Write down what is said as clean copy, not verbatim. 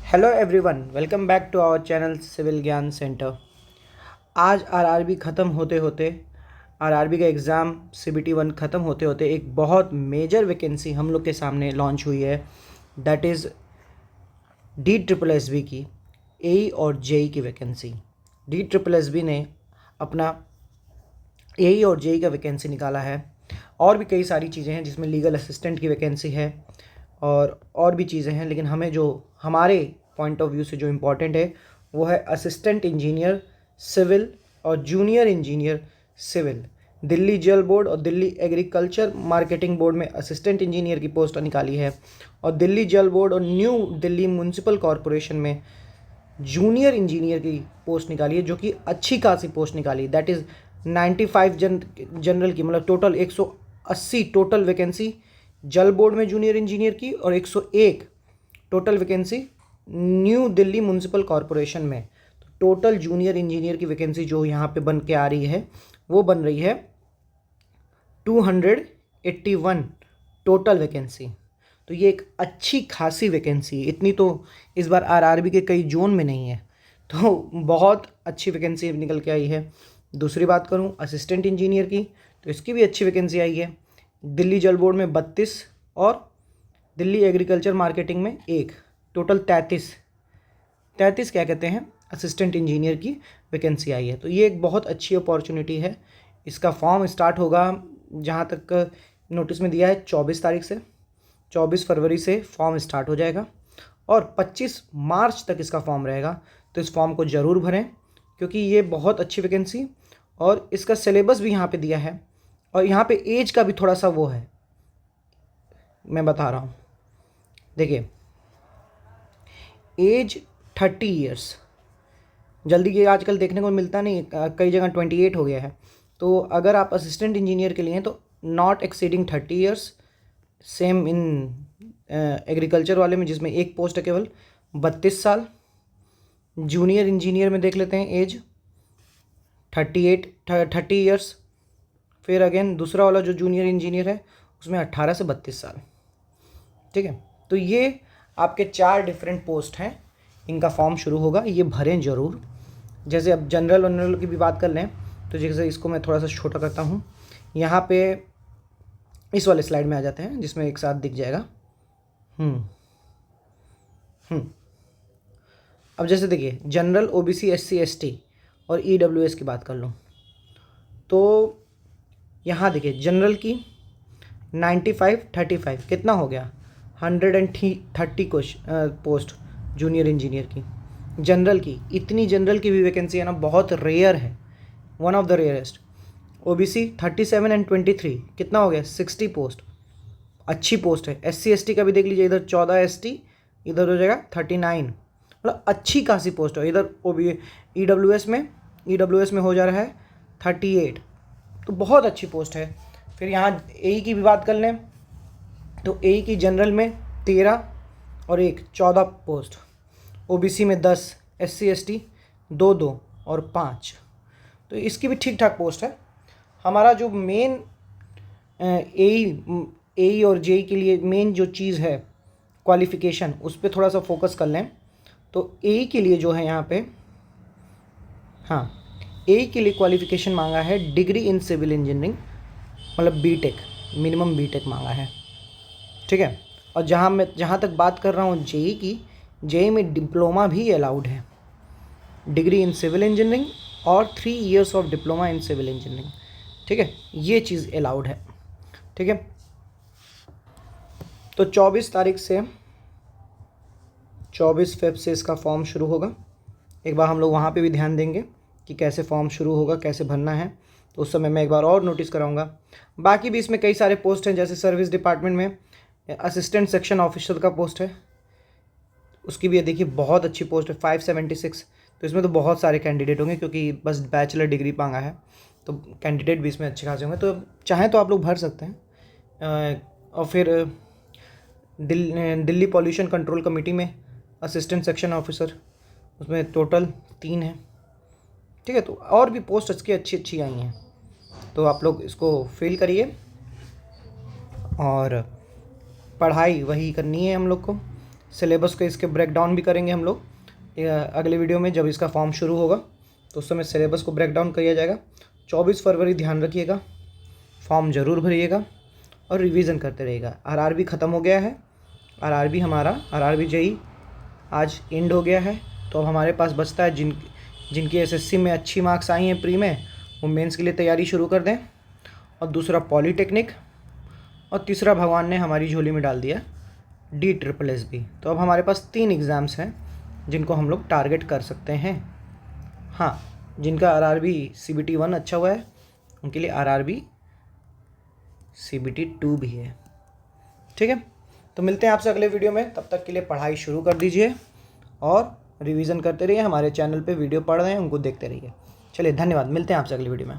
Hello everyone, welcome back to our channel civil Gyan centre. आज RRB ख़त्म होते होते आरआरबी का एग्ज़ाम सीबीटी 1 ख़त्म होते होते एक बहुत मेजर वैकेंसी हम लोग के सामने लॉन्च हुई है। That is D triple S B की ए और जेई की vacancy. D triple S B ने अपना ए और जेई का वैकेंसी निकाला है। और भी कई सारी चीज़ें हैं जिसमें लीगल असिस्टेंट की वैकेंसी है और भी चीज़ें हैं, लेकिन हमें जो हमारे पॉइंट ऑफ व्यू से जो इम्पोर्टेंट है वो है असिस्टेंट इंजीनियर सिविल और जूनियर इंजीनियर सिविल। दिल्ली जल बोर्ड और दिल्ली एग्रीकल्चर मार्केटिंग बोर्ड में असिस्टेंट इंजीनियर की पोस्ट निकाली है और दिल्ली जल बोर्ड और न्यू दिल्ली म्यूनसिपल कॉरपोरेशन में जूनियर इंजीनियर की पोस्ट निकाली है, जो कि अच्छी खासी पोस्ट निकाली। दैट इज़ 95 जनरल की, मतलब टोटल 180 टोटल वैकेंसी जल बोर्ड में जूनियर इंजीनियर की और 101 total vacancy new Delhi municipal corporation में। तो टोटल जूनियर इंजीनियर की वैकेंसी जो यहाँ पे बन के आ रही है वो बन रही है 281 टोटल वैकेंसी। तो ये एक अच्छी खासी वैकेंसी, इतनी तो इस बार आरआरबी के कई जोन में नहीं है, तो बहुत अच्छी वैकेंसी निकल के आई है। दूसरी बात करूं असिस्टेंट इंजीनियर की, तो इसकी भी अच्छी वैकेंसी आई है। दिल्ली जल बोर्ड में 32 और दिल्ली एग्रीकल्चर मार्केटिंग में 1, टोटल 33 क्या कहते हैं असिस्टेंट इंजीनियर की वैकेंसी आई है। तो ये एक बहुत अच्छी अपॉर्चुनिटी है। इसका फॉर्म स्टार्ट होगा, जहाँ तक नोटिस में दिया है 24 तारीख से, 24 फरवरी से फॉर्म स्टार्ट हो जाएगा और 25 मार्च तक इसका फॉर्म रहेगा। तो इस फॉर्म को ज़रूर भरें, क्योंकि ये बहुत अच्छी वैकेंसी और इसका सिलेबस भी यहाँ पे दिया है और यहाँ पे एज का भी थोड़ा सा वो है, मैं बता रहा हूँ। देखिए, एज 30 ईयर्स जल्दी ये आजकल देखने को मिलता नहीं, कई जगह 28 हो गया है। तो अगर आप असिस्टेंट इंजीनियर के लिए हैं तो not exceeding 30 years. Same in agriculture वाले में, जिसमें एक पोस्ट है केवल 32 साल। जूनियर इंजीनियर में देख लेते हैं एज 30 ईयर्स। फिर अगेन दूसरा वाला जो जूनियर इंजीनियर है उसमें 18 से 32 साल। ठीक है, तो ये आपके 4 डिफरेंट पोस्ट हैं, इनका फॉर्म शुरू होगा, ये भरें ज़रूर। जैसे अब जनरल वनरल की भी बात कर लें, तो जैसे इसको मैं थोड़ा सा छोटा करता हूँ, यहाँ पे इस वाले स्लाइड में आ जाते हैं जिसमें एक साथ दिख जाएगा। अब जैसे देखिए, जनरल ओबीसी एससी एसटी और ईडब्ल्यूएस की बात कर लूँ, तो यहाँ देखिए जनरल की 95-35 कितना हो गया, 130 पोस्ट जूनियर इंजीनियर की। जनरल की इतनी जनरल की भी वैकेंसी है ना, बहुत रेयर है, one of the rarest. OBC 37 और 23 कितना हो गया, 60 पोस्ट, अच्छी पोस्ट है। एससी एसटी का भी देख लीजिए, इधर 14 एसटी, इधर हो जाएगा 39, मतलब अच्छी खासी पोस्ट है। इधर ईडब्ल्यूएस में हो जा रहा है 38, तो बहुत अच्छी पोस्ट है। फिर यहाँ ए की भी बात कर लें, तो ए की जनरल में 13 और 1 14 पोस्ट, ओबीसी में 10, एससी एसटी 2 और 5, तो इसकी भी ठीक ठाक पोस्ट है। हमारा जो मेन ए और जे के लिए मेन जो चीज़ है क्वालिफ़िकेशन, उस पर थोड़ा सा फोकस कर लें। तो ए के लिए जो है यहाँ पे, हाँ, ए के लिए क्वालिफ़िकेशन मांगा है डिग्री इन सिविल इंजीनियरिंग, मतलब बीटेक, मिनिमम बीटेक मांगा है। ठीक है, और जहाँ तक बात कर रहा हूँ जेई की, जेई में डिप्लोमा भी अलाउड है, डिग्री इन सिविल इंजीनियरिंग और 3 years of diploma in civil engineering. ठीक है, ये चीज़ अलाउड है। ठीक है, तो 24 तारीख से 24 फेब से इसका फॉर्म शुरू होगा। एक बार हम लोग वहाँ पे भी ध्यान देंगे कि कैसे फॉर्म शुरू होगा, कैसे भरना है, तो उस समय मैं एक बार और नोटिस कराऊंगा। बाकी भी इसमें कई सारे पोस्ट हैं, जैसे सर्विस डिपार्टमेंट में असिस्टेंट सेक्शन ऑफिसर का पोस्ट है, उसकी भी देखिए बहुत अच्छी पोस्ट है 576। तो इसमें तो बहुत सारे कैंडिडेट होंगे, क्योंकि बस बैचलर डिग्री मांगा है, तो कैंडिडेट भी इसमें अच्छे खासे होंगे, तो चाहें तो आप लोग भर सकते हैं। और फिर दिल्ली पॉल्यूशन कंट्रोल कमेटी में असिस्टेंट सेक्शन ऑफिसर, उसमें टोटल 3 है। ठीक है, तो और भी पोस्ट इसकी अच्छी आई हैं, तो आप लोग इसको फिल करिए और पढ़ाई वही करनी है हम लोग को। सिलेबस को इसके ब्रेक डाउन भी करेंगे हम लोग अगले वीडियो में, जब इसका फॉर्म शुरू होगा तो उस समय सिलेबस को ब्रेक डाउन किया जाएगा। 24 फरवरी ध्यान रखिएगा, फॉर्म ज़रूर भरिएगा और रिवीजन करते रहिएगा। आरआरबी ख़त्म हो गया है, आरआरबी हमारा आरआरबी जेई आज एंड हो गया है। तो अब हमारे पास बचता है जिनकी एसएससी में अच्छी मार्क्स आई हैं प्री में, वो मेंस के लिए तैयारी शुरू कर दें, और दूसरा पॉलीटेक्निक, और तीसरा भगवान ने हमारी झोली में डाल दिया DSSB। तो अब हमारे पास 3 एग्ज़ाम्स हैं जिनको हम लोग टारगेट कर सकते हैं। हाँ, जिनका आरआरबी CBT 1 अच्छा हुआ है उनके लिए आरआरबी CBT 2 भी है। ठीक है, तो मिलते हैं आपसे अगले वीडियो में। तब तक के लिए पढ़ाई शुरू कर दीजिए और रिवीजन करते रहिए। हमारे चैनल पे वीडियो पढ़ रहे हैं उनको देखते रहिए। चलिए, धन्यवाद, मिलते हैं आपसे अगली वीडियो में।